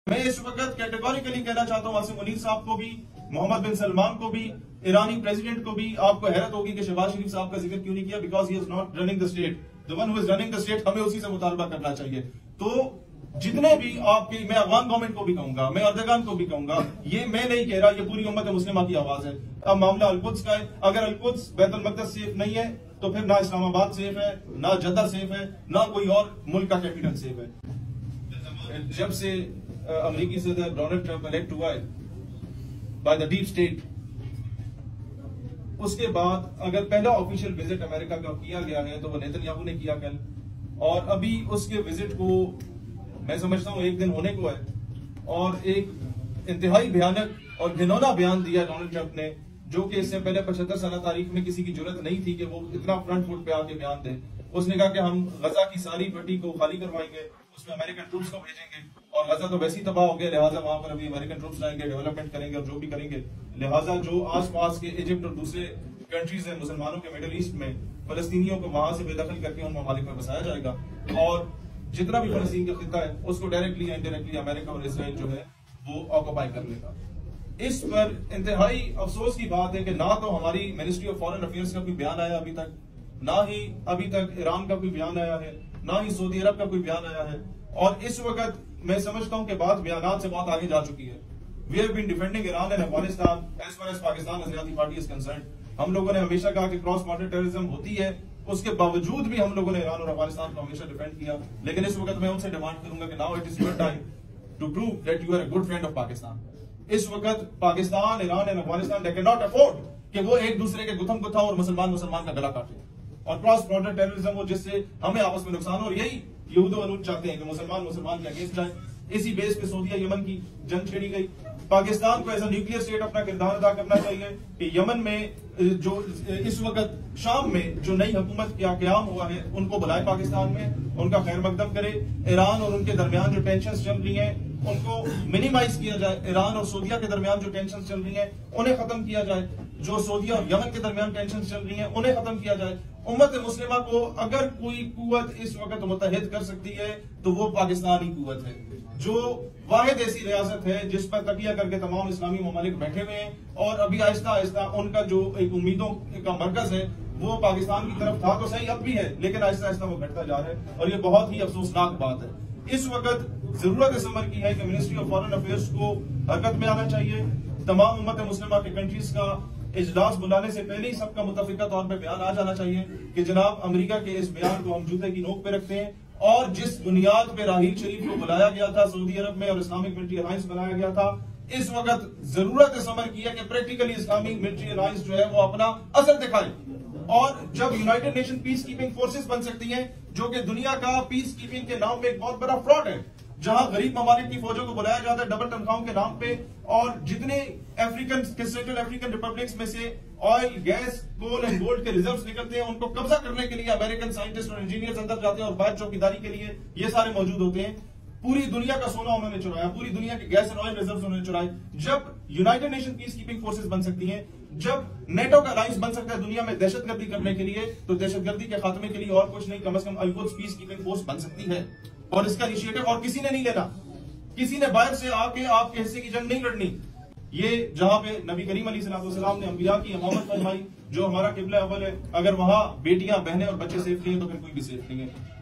मैं इस वक्त कैटेगोरिकली कहना चाहता हूं वासिम मुनीर साहब को भी, मोहम्मद बिन सलमान को भी, ईरानी प्रेसिडेंट को भी। आपको हैरत होगी कि शहबाज शरीफ साहब का जिक्र क्यों नहीं किया, because he is not running the state. The one who is running the state, हमें उसी से मुतालबा करना चाहिए। तो जितने भी आपके, मैं अफगान गवर्नमेंट को भी कहूंगा, मैं अर्दगान को भी कहूंगा, ये मैं नहीं कह रहा, ये पूरी उम्मत मुस्लिमा की आवाज है। अब मामला अलकुद्स का है। अगर अलकुद्स बैतुल मक़दस सेफ नहीं है तो फिर ना इस्लामाबाद सेफ है, ना जद्दा सेफ है, ना कोई और मुल्क का कैपिटल सेफ है। जब से अमेरिकी सदर डोनाल्ड ट्रंप इलेक्ट हुआ है बाय द डीप स्टेट, उसके बाद अगर पहला ऑफिशियल विजिट अमेरिका का किया गया है तो वो नेतन्याहू ने किया कल, और अभी उसके विजिट को मैं समझता हूं एक दिन होने को है, और एक इंतहाई भयानक और घिनौना बयान दिया डोनाल्ड ट्रंप ने, जो कि इससे पहले 75 साल तारीख में किसी की जरूरत नहीं थी कि वो इतना फ्रंट फुट पे आके बयान दे। उसने कहा कि हम गजा की सारी पट्टी को खाली करवाएंगे, उसमें अमेरिकन ट्रूप्स को भेजेंगे, और गजा तो वैसे ही तबाह हो गया, लिहाजा वहां पर अभी अमेरिकन ट्रूप्स लाएंगे, डेवलपमेंट करेंगे और जो भी करेंगे। लिहाजा जो आसपास के इजिप्ट और दूसरे कंट्रीज है मुसलमानों के मिडिल ईस्ट में, फलस्तीनियों को वहां से बेदखल करके उन ममालिक में बसाया जाएगा, और जितना भी फलस्तीन का खिता है उसको डायरेक्टली या इनडायरेक्टली अमेरिका और इसराइल जो है वो ऑक्यूपाई कर लेगा। इस पर इंतहाई अफसोस की बात है कि ना तो हमारी मिनिस्ट्री ऑफ फॉरेन अफेयर्स का कोई बयान आया अभी तक, ना ही अभी तक ईरान का कोई बयान आया है, ना ही सऊदी अरब का कोई बयान आया है। और इस वक्त मैं समझता हूं कि बात बयानात से बहुत आगे जा चुकी है। We have been defending Iran and Afghanistan as far as Pakistan Azadi Party is concerned. हम लोगों ने हमेशा कहा कि क्रॉस बॉर्डर टेररिज्म होती है, उसके बावजूद भी हम लोगों ने ईरान और अफगानिस्तान को हमेशा डिफेंड किया। लेकिन इस वक्त मैं उनसे डिमांड करूंगा कि now it is your time to prove that you are a good friend of Pakistan. इस वक्त Pakistan, Iran and Afghanistan they can not afford कि वो एक दूसरे के गुथम गुथा और मुसलमान का गला काटे, और क्रॉस बॉर्डर टेररिज्म हो जिससे हमें आपस में नुकसान हो। और यही यहूद व अनूद चाहते हैं कि मुसलमान के अगेंस्ट जाए। इसी बेस पे सऊदी यमन की जंग छेड़ी गई। पाकिस्तान को एज अ न्यूक्लियर स्टेट अपना किरदार अदा करना चाहिए कि यमन में जो इस वक्त शाम में जो नई हुकूमत का क्याम हुआ है उनको बुलाए पाकिस्तान में, उनका खैर मकदम करे। ईरान और उनके दरमियान जो टेंशन चल रही है उनको मिनिमाइज किया जाए। ईरान और सऊदिया के दरमियान जो टेंशन चल रही है उन्हें खत्म किया जाए। जो सऊदिया और यमन के दरमियान टेंशन चल रही है उन्हें खत्म किया जाए। उम्मत मुस्लिमा को अगर कोई कुव्वत इस वक्त मुत्तहिद कर सकती है तो वो पाकिस्तान ही कुव्वत है, जो वाहिद ऐसी रियासत है जिस पर तकिया करके तमाम इस्लामी ममालिक बैठे हुए हैं। और अभी आहिस्ता आहिस्ता उनका जो एक उम्मीदों का मरकज है वो पाकिस्तान की तरफ था तो सही, अब भी है, लेकिन आहिस्ता आहिस्ता वो घटता जा रहा है, और ये बहुत ही अफसोसनाक बात है। इस वक्त जरूरत इस अमर की है कि मिनिस्ट्री ऑफ फॉरेन अफेयर्स को हरकत में आना चाहिए। तमाम उम्मत मुस्लिमा के कंट्रीज का इजलास बुलाने से पहले ही सबका मुतफिका तौर पर बयान आ जाना चाहिए कि जनाब अमेरिका के इस बयान को हम जूते की नोक पे रखते हैं, और जिस बुनियाद पे राहील शरीफ को बुलाया गया था सऊदी अरब में और इस्लामिक मिलिट्री अलायंस बनाया गया था, इस वक्त जरूरत इस अमर की है कि प्रैक्टिकली इस्लामिक मिलिट्री अलायंस जो है वो अपना असर दिखाए। और जब United nation peace keeping forces बन सकती हैं, जो कि दुनिया का पीस कीपिंग के नाम पे एक बहुत बड़ा फ्रॉड है, जहां गरीब ममालिक की फौजों को बुलाया जाता है डबल तनख्वाहों के नाम पे, और जितने सेंट्रल अफ्रीकन रिपब्लिक्स में से oil, gas, coal and gold के रिजर्व्स निकलते हैं, उनको कब्जा करने के लिए अमेरिकन साइंटिस्ट और इंजीनियर्स अंदर जाते हैं और बाहर चौकीदारी के लिए ये सारे मौजूद होते हैं। पूरी दुनिया का सोना उन्होंने चुराया, पूरी दुनिया के गैस एंड ऑयल रिजर्व्स उन्होंने चुराए। जब United nation peace keeping forces बन सकती हैं, जब नेटो का अलायंस बन सकता है दुनिया में दहशतगर्दी करने के लिए, तो दहशतगर्दी के खात्मे के लिए और कुछ नहीं, कम से कम अलकुद्स पीस कीपिंग फोर्स बन सकती है। और इसका इनिशिएटिव और किसी ने नहीं लेना, किसी ने बाहर से आके आपके हिस्से की जंग नहीं लड़नी। ये जहां पे नबी करीम अलैहिस्सलाम ने अंबिया की इमामत फरमाई, जो हमारा किबला अव्वल है, अगर वहां बेटियां, बहनें और बच्चे सेफ नहीं है तो फिर कोई भी सेफ नहीं है।